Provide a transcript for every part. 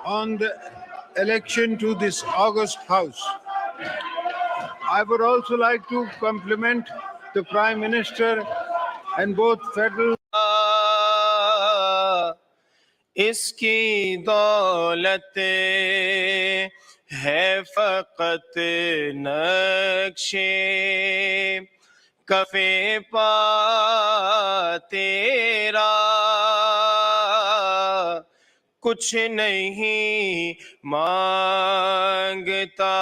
on the election to this August House. I would also like to compliment the Prime Minister and both federal इसकी दौलत है फकत नक्शे कफे पा तेरा कुछ नहीं मांगता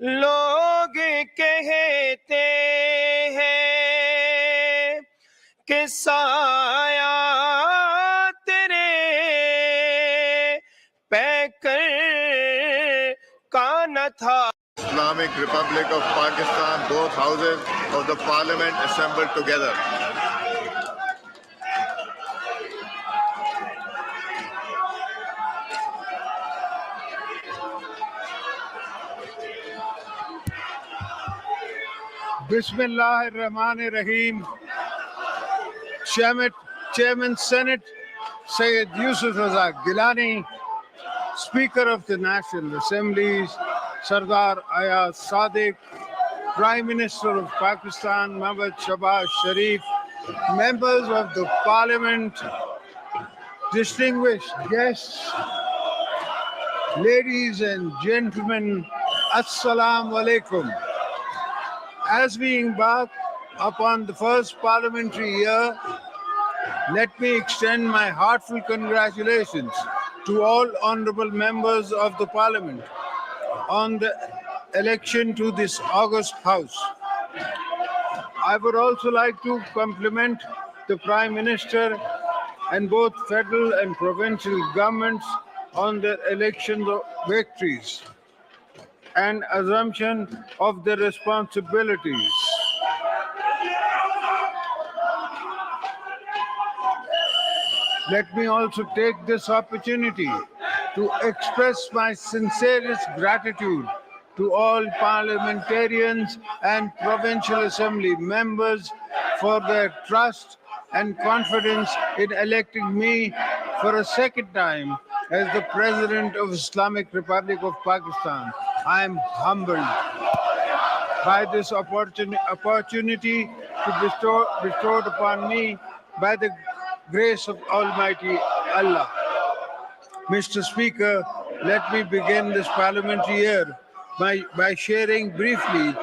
लोग कहते हैं कि साया तेरे पैकर का न था. Islamic Republic of Pakistan, both houses of the parliament assembled together. Bismillah ar-Rahman ar-Rahim. Chairman Senate Syed Yusuf Raza Gilani, Speaker of the National Assemblies Sardar Ayaz Sadiq, Prime Minister of Pakistan Nawaz Shahbaz Sharif, members of the Parliament, distinguished guests, ladies and gentlemen, Assalamu alaikum. As we embark upon the first parliamentary year, let me extend my heartfelt congratulations to all honorable members of the Parliament on the election to this August House. I would also like to compliment the Prime Minister and both federal and provincial governments on their election victories and assumption of their responsibilities. Let me also take this opportunity to express my sincerest gratitude to all parliamentarians and provincial assembly members for their trust and confidence in electing me for a second time as the President of Islamic Republic of Pakistan. I am humbled by this opportunity bestowed upon me by the grace of Almighty Allah. Mr. Speaker, let me begin this parliamentary year by sharing briefly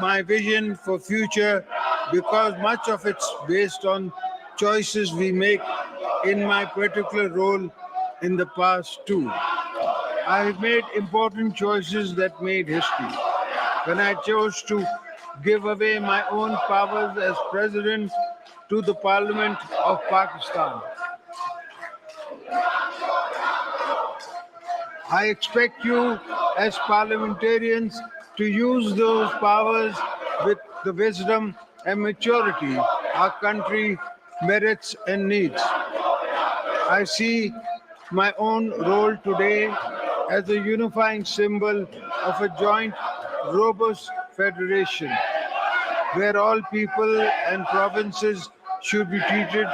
my vision for future, because much of it's based on choices we make in my particular role in the past too. I have made important choices that made history. When I chose to give away my own powers as President to the Parliament of Pakistan. I expect you as parliamentarians to use those powers with the wisdom and maturity our country merits and needs. I see my own role today as a unifying symbol of a joint, robust federation, where all people and provinces should be treated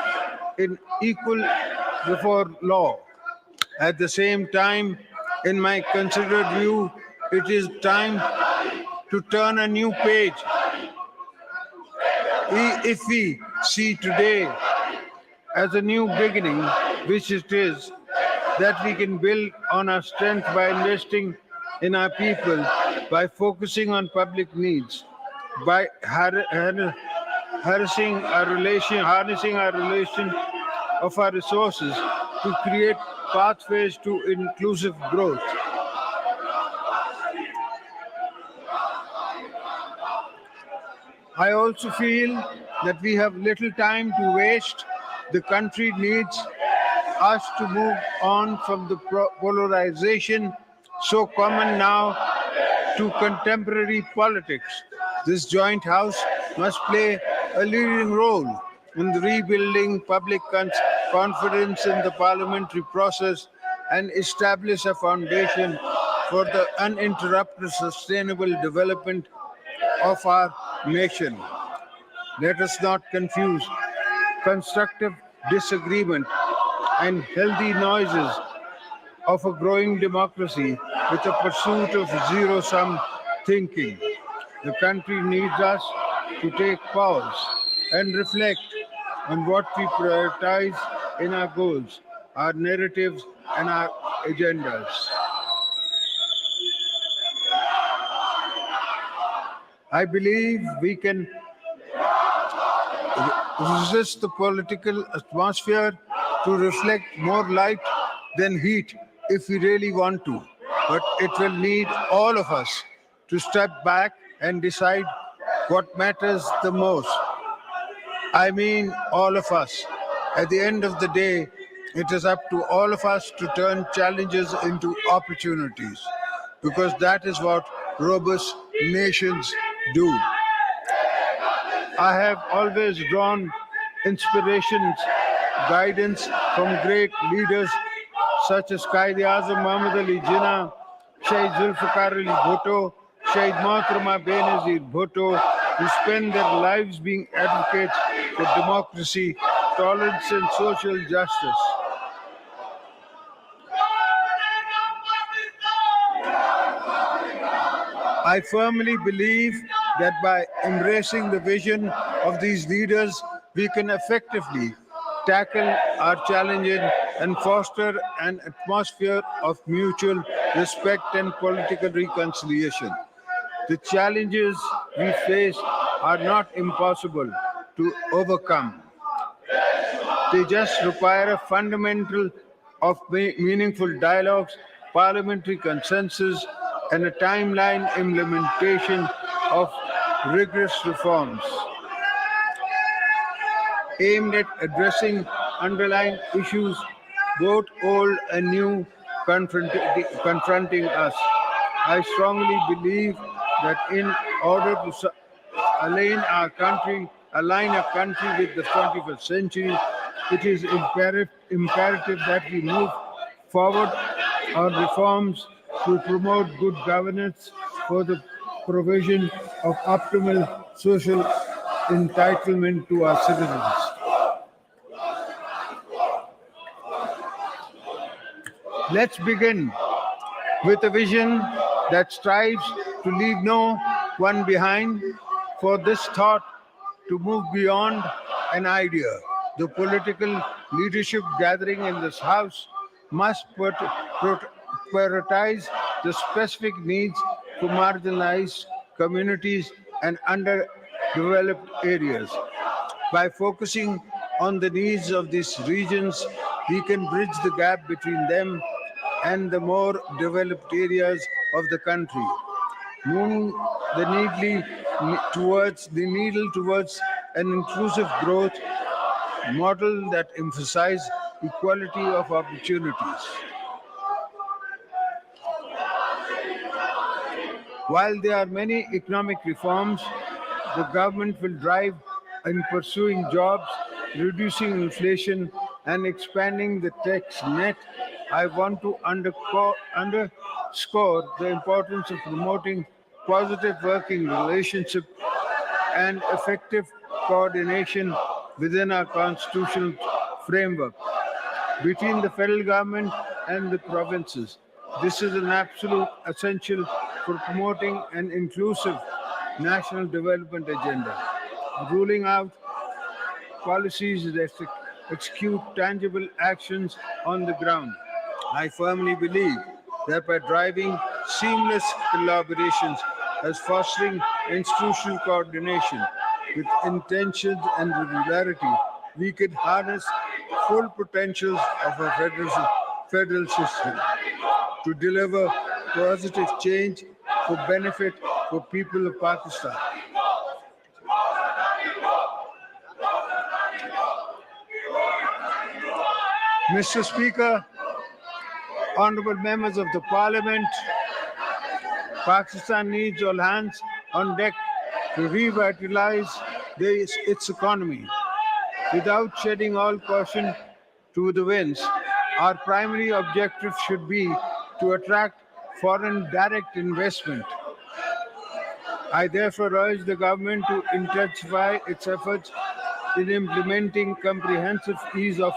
in equal before law. At the same time, in my considered view, it is time to turn a new page. If we see today as a new beginning, which it is, that we can build on our strength by investing in our people, by focusing on public needs, by harnessing our relation of our resources to create pathways to inclusive growth. I also feel that we have little time to waste. The country needs us to move on from the polarization so common now to contemporary politics. This joint house must play a leading role in the rebuilding public confidence in the parliamentary process and establish a foundation for the uninterrupted sustainable development of our nation. Let us not confuse constructive disagreement, and healthy noises of a growing democracy with a pursuit of zero sum thinking. The country needs us to take pause and reflect on what we prioritize in our goals, our narratives, and our agendas. I believe we can resist the political atmosphere to reflect more light than heat if we really want to. But it will need all of us to step back and decide what matters the most. I mean, all of us. At the end of the day, it is up to all of us to turn challenges into opportunities because that is what robust nations do. I have always drawn inspirations, guidance from great leaders such as Qaid-e-Azam Muhammad Ali Jinnah, Shaheed Zulfikar Ali Bhutto, Shaheed Mohattarama Benazir Bhutto, who spend their lives being advocates for democracy, tolerance, and social justice. I firmly believe that by embracing the vision of these leaders, we can effectively tackle our challenges and foster an atmosphere of mutual respect and political reconciliation. The challenges we face are not impossible to overcome. They just require a fundamental of meaningful dialogues, parliamentary consensus, and a timeline implementation of rigorous reforms aimed at addressing underlying issues, both old and new, confronting us. I strongly believe that in order to align our country with the 21st century, it is imperative that we move forward on reforms to promote good governance for the provision of optimal social entitlement to our citizens. Let's begin with a vision that strives to leave no one behind. For this thought to move beyond an idea, the political leadership gathering in this House must prioritize the specific needs for marginalized communities and underdeveloped areas. By focusing on the needs of these regions, we can bridge the gap between them and the more developed areas of the country, moving the needle towards an inclusive growth model that emphasizes equality of opportunities. While there are many economic reforms the government will drive in pursuing jobs, reducing inflation, and expanding the tax net, I want to underscore the importance of promoting positive working relationship and effective coordination within our constitutional framework between the federal government and the provinces. This is an absolute essential for promoting an inclusive national development agenda, ruling out policies that execute tangible actions on the ground. I firmly believe that by driving seamless collaborations as fostering institutional coordination with intentions and regularity, we can harness full potentials of a federal system to deliver positive change for benefit for people of Pakistan. Mr. Speaker, honorable members of the Parliament, Pakistan needs all hands on deck to revitalize its economy. Without shedding all caution to the winds, our primary objective should be to attract foreign direct investment. I therefore urge the government to intensify its efforts in implementing comprehensive ease of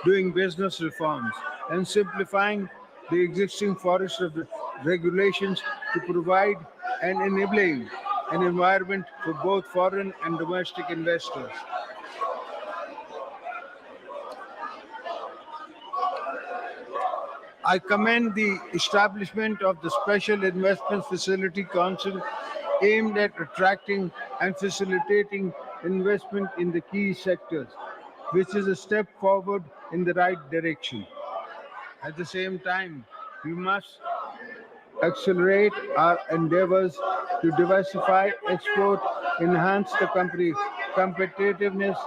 doing business reforms and simplifying the existing forest regulations to provide an enabling an environment for both foreign and domestic investors. I commend the establishment of the Special Investment Facility Council aimed at attracting and facilitating investment in the key sectors, which is a step forward in the right direction. At the same time, we must accelerate our endeavors to diversify, export, enhance the competitiveness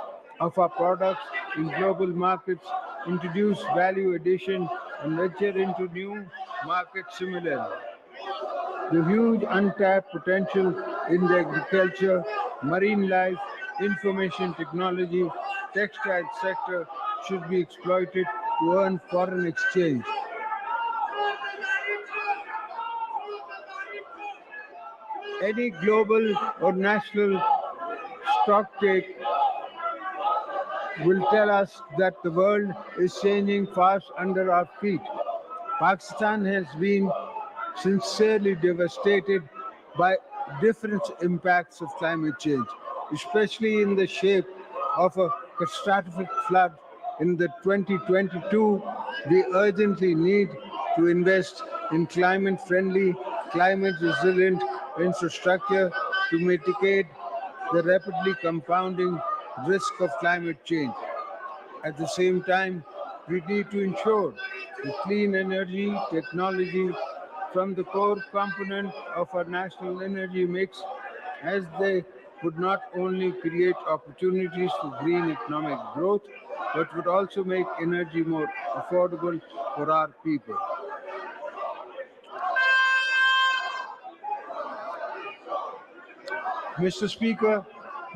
of our products in global markets, introduce value addition, and venture into new markets similarly. The huge untapped potential in the agriculture, marine life, information technology, textile sector should be exploited to earn foreign exchange. Any global or national stock take will tell us that the world is changing fast under our feet. Pakistan has been sincerely devastated by different impacts of climate change, especially in the shape of a catastrophic flood in the 2022. We urgently need to invest in climate-friendly, climate-resilient infrastructure to mitigate the rapidly compounding risk of climate change. At the same time, we need to ensure the clean energy technology from the core component of our national energy mix, as they would not only create opportunities for green economic growth, but would also make energy more affordable for our people. Mr. Speaker,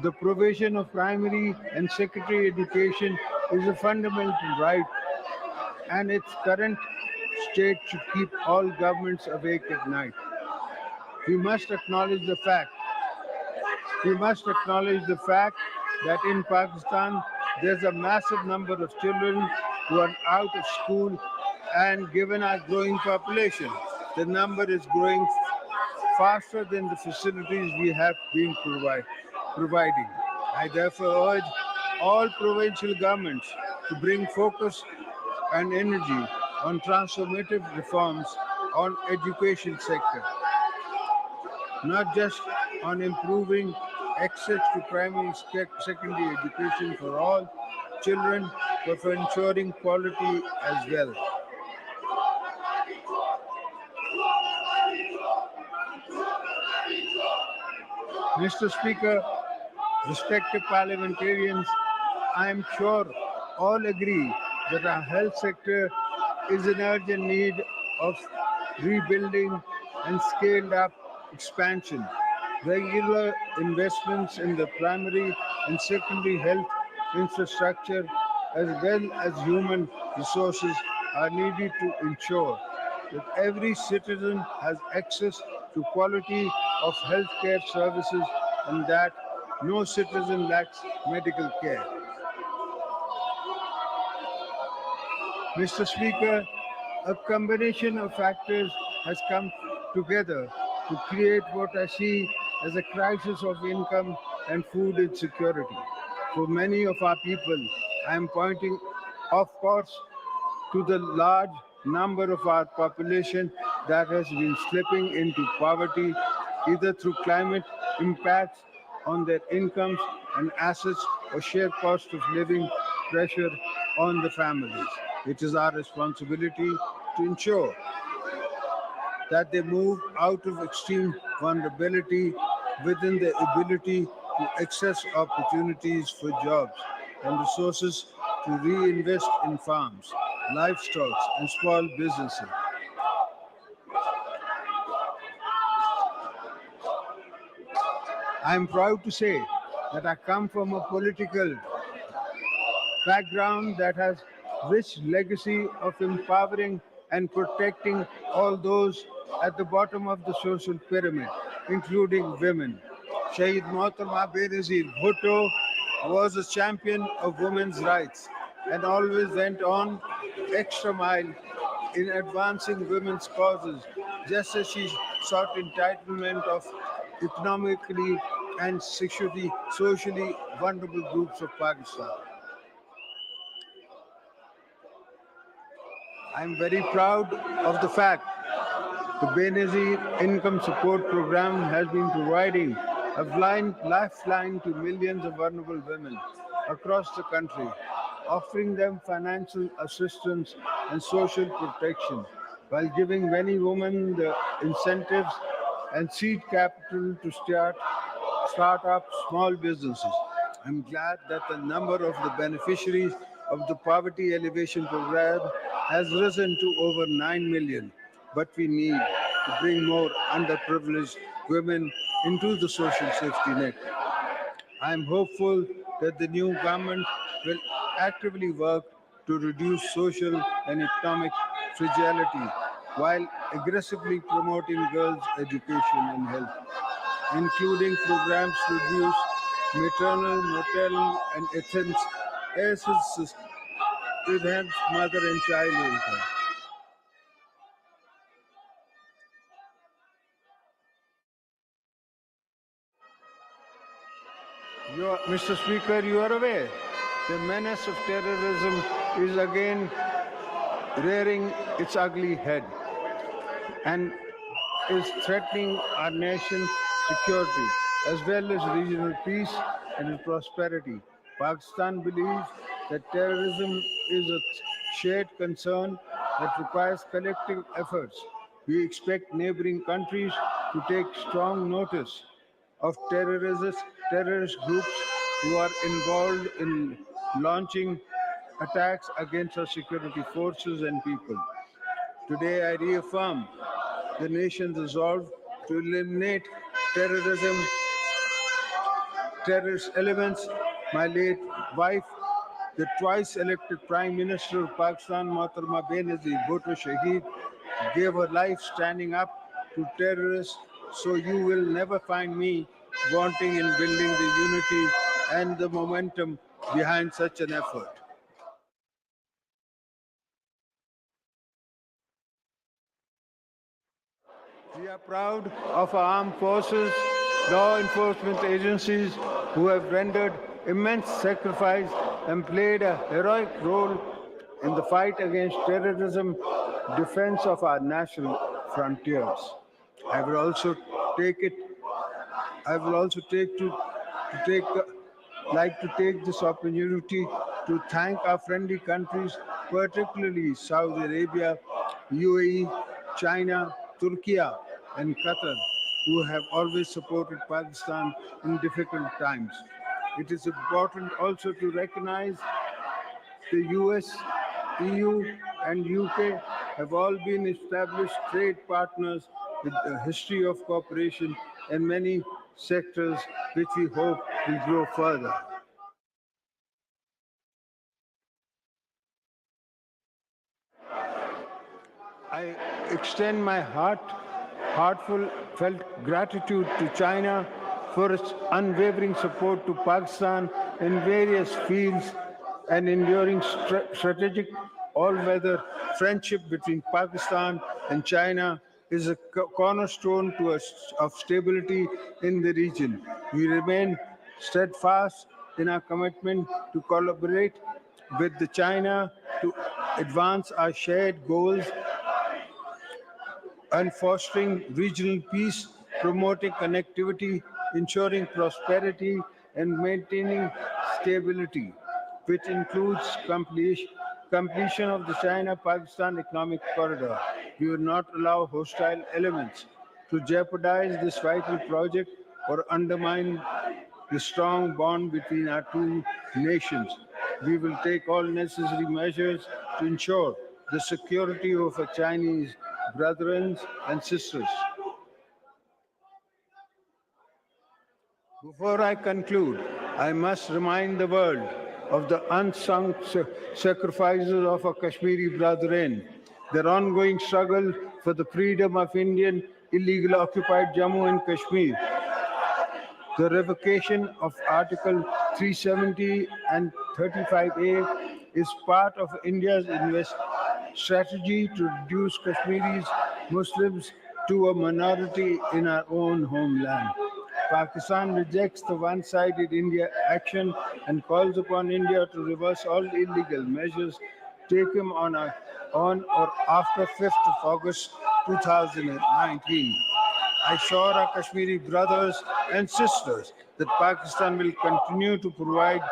the provision of primary and secondary education is a fundamental right, and its current state should keep all governments awake at night. We must acknowledge the fact. We must acknowledge the fact that in Pakistan there's a massive number of children who are out of school, and given our growing population, the number is growing faster than the facilities we have been providing. I therefore urge all provincial governments to bring focus and energy on transformative reforms on education sector, not just on improving access to primary and secondary education for all children, but for ensuring quality as well. Mr. Speaker, respected parliamentarians, I am sure all agree that our health sector is in urgent need of rebuilding and scaled up expansion. Regular investments in the primary and secondary health infrastructure as well as human resources are needed to ensure that every citizen has access to quality of healthcare services and that no citizen lacks medical care. Mr. Speaker, a combination of factors has come together to create what I see as a crisis of income and food insecurity. For many of our people, I am pointing, of course, to the large number of our population that has been slipping into poverty either through climate impacts on their incomes and assets or sheer cost of living pressure on the families. It is our responsibility to ensure that they move out of extreme vulnerability within the ability to access opportunities for jobs and resources to reinvest in farms, livestock, and small businesses. I am proud to say that I come from a political background that has rich legacy of empowering and protecting all those at the bottom of the social pyramid, including women. Shaheed Mohtarma Benazir Bhutto was a champion of women's rights and always went on extra mile in advancing women's causes, just as she sought entitlement of economically and socially vulnerable groups of Pakistan. I'm very proud of the fact the Benazir Income Support Program has been providing a lifeline to millions of vulnerable women across the country, offering them financial assistance and social protection, while giving many women the incentives and seed capital to start up small businesses. I'm glad that the number of the beneficiaries of the Poverty Elevation Program has risen to over 9 million. But we need to bring more underprivileged women into the social safety net. I am hopeful that the new government will actively work to reduce social and economic fragility while aggressively promoting girls' education and health, including programs to reduce maternal, maternal, and enhance mother and child income. Mr. Speaker, you are aware the menace of terrorism is again rearing its ugly head and is threatening our nation's security as well as regional peace and prosperity. Pakistan believes that terrorism is a shared concern that requires collective efforts. We expect neighboring countries to take strong notice of terrorist groups who are involved in launching attacks against our security forces and people. Today, I reaffirm the nation's resolve to eliminate terrorism, terrorist elements. My late wife, the twice elected Prime Minister of Pakistan, Mohtarama Benazir Bhutto Shaheed, gave her life standing up to terrorists. So you will never find me wanting in building the unity and the momentum behind such an effort. We are proud of our armed forces, law enforcement agencies who have rendered immense sacrifice and played a heroic role in the fight against terrorism, defense of our national frontiers. I will also take it. I will also take like to take this opportunity to thank our friendly countries, particularly Saudi Arabia, UAE, China, Turkey, and Qatar, who have always supported Pakistan in difficult times. It is important also to recognize the US, EU, and UK have all been established trade partners with a history of cooperation in many sectors, which we hope will grow further. I extend my heartfelt gratitude to China for its unwavering support to Pakistan in various fields and enduring strategic all-weather friendship between Pakistan and China is a cornerstone of stability in the region. We remain steadfast in our commitment to collaborate with the China to advance our shared goals and fostering regional peace, promoting connectivity, ensuring prosperity, and maintaining stability, which includes completion of the China-Pakistan economic corridor. We will not allow hostile elements to jeopardize this vital project or undermine the strong bond between our two nations. We will take all necessary measures to ensure the security of our Chinese brethren and sisters. Before I conclude, I must remind the world of the unsung sacrifices of our Kashmiri brethren, their ongoing struggle for the freedom of Indian illegally occupied Jammu and Kashmir, The revocation of Article 370 and 35A is part of India's strategy to reduce Kashmiris Muslims to a minority in our own homeland. Pakistan rejects the one-sided India action and calls upon India to reverse all illegal measures taken on or after 5th of August 2019. I assure our Kashmiri brothers and sisters that Pakistan will continue to provide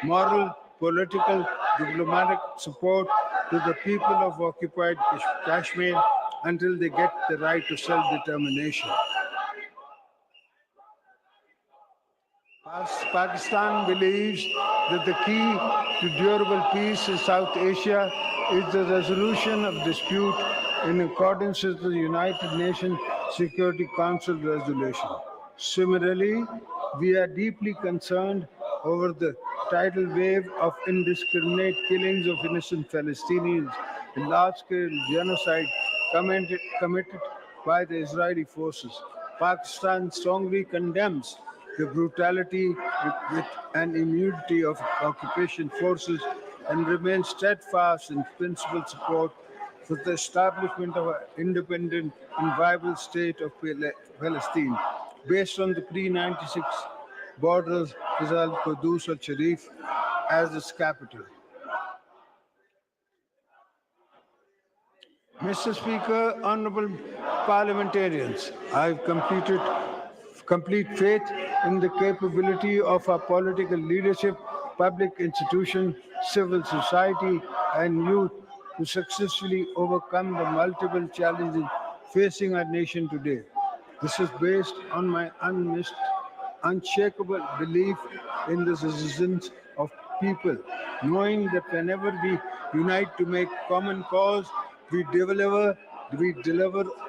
moral, political, diplomatic support to the people of occupied Kashmir until they get the right to self-determination. Pakistan believes that the key to durable peace in South Asia is the resolution of dispute in accordance with the United Nations Security Council resolution. Similarly, we are deeply concerned over the tidal wave of indiscriminate killings of innocent Palestinians and large-scale genocide committed by the Israeli forces. Pakistan strongly condemns the brutality and immunity of occupation forces and remains steadfast in principled support for the establishment of an independent and viable state of Palestine based on the pre-96 borders with Al-Qudus al-Sharif as its capital. Mr. Speaker, honorable parliamentarians, I have complete faith in the capability of our political leadership, public institutions, civil society, and youth to successfully overcome the multiple challenges facing our nation today. This is based on my unshakable belief in the resistance of people, knowing that whenever we unite to make common cause, we deliver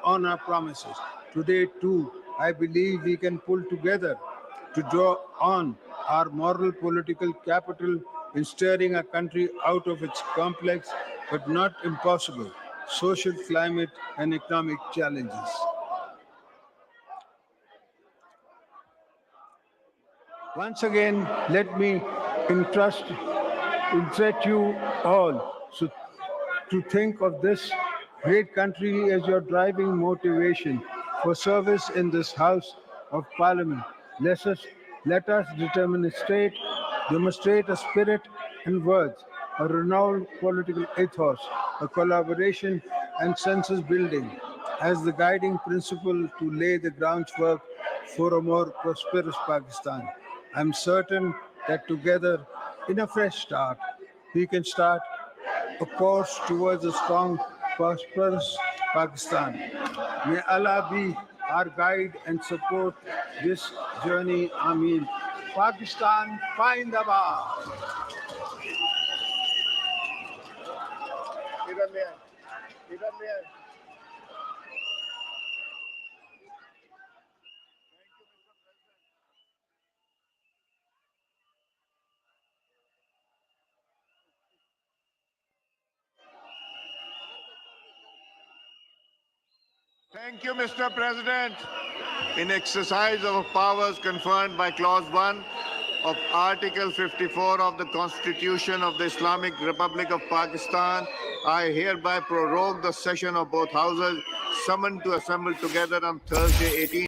on our promises. Today too, I believe we can pull together to draw on our moral political capital in steering our country out of its complex but not impossible social climate and economic challenges. Once again, let me interest you all to think of this great country as your driving motivation for service in this House of Parliament. Let us demonstrate a spirit and words, a renowned political ethos, a collaboration and census building as the guiding principle to lay the groundwork for a more prosperous Pakistan. I'm certain that together, in a fresh start, we can start a course towards a strong, prosperous Pakistan. May Allah be our guide and support this journey. Ameen. Pakistan, Findabad. Thank you, Mr. President. In exercise of powers conferred by Clause 1 of Article 54 of the Constitution of the Islamic Republic of Pakistan, I hereby prorogue the session of both houses summoned to assemble together on Thursday, 18